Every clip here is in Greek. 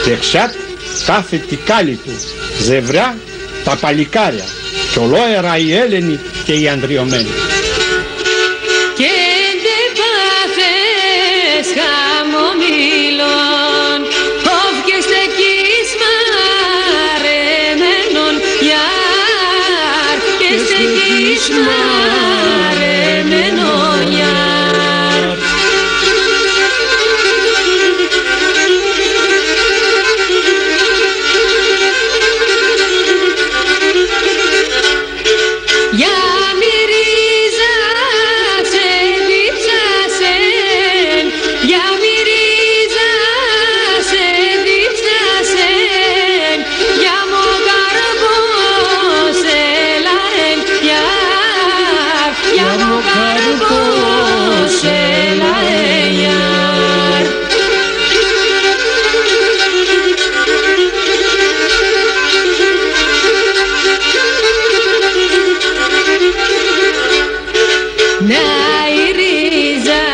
Δεξιά κάθε τη κάλλη του, ζευρά τα παλικάρια κι ολόερα οι Έλληνοι και οι ανδριωμένοι. Και ντε πάθες χαμομήλων, όβγες τεκείς μαρεμένων, γιάρ, και στεκείς μαρεμένων, γιάρ. Για μυρίζα σε δίψασεν, για μυρίζα σε δίψασεν, για μοκαρπός έλαεν, για μοκαρπός έλαεν, γιαρ. Να η ρίζα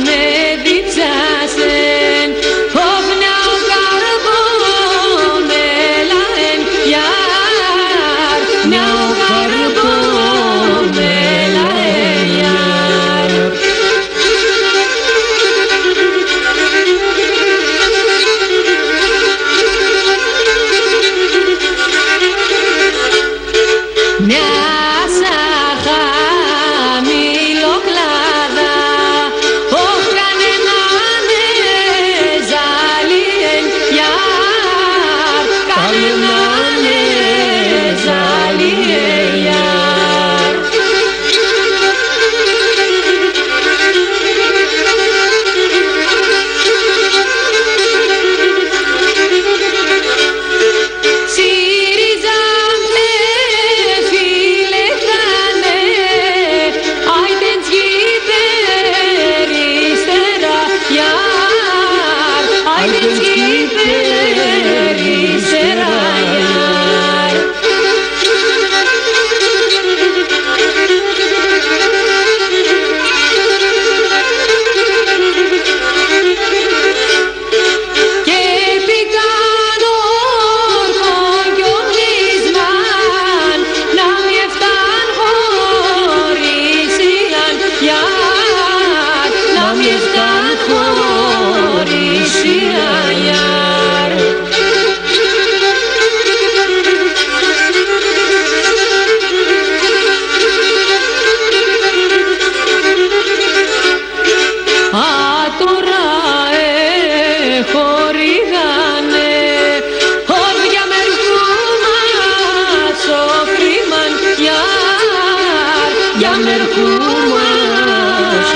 με δίψασεν, όβνα ο καρπόν έλαεν, γιαρ, να ο καρπόν έλαεν, γιαρ. Να σαχα μιλοκλάδα, όχ κανέναν ζαλίεν, γιαρ, κανέναν ζαλίεν, γιαρ. Σύριζαν φίλε κάνε, άιτενς γηπερίστερα, γιαρ, άιτενς γηπερίστερα, γιαρ. Και πήγαν όρκον κι οπλισμάν, να μη εφτάν χωρίσιαν, γιαρ, να μη εφτάν χωρίσιαν, γιαρ. Α, τώρα χορηγάνε, όβια μερκούμας όφριμαν, γιαρ, για μερκούμας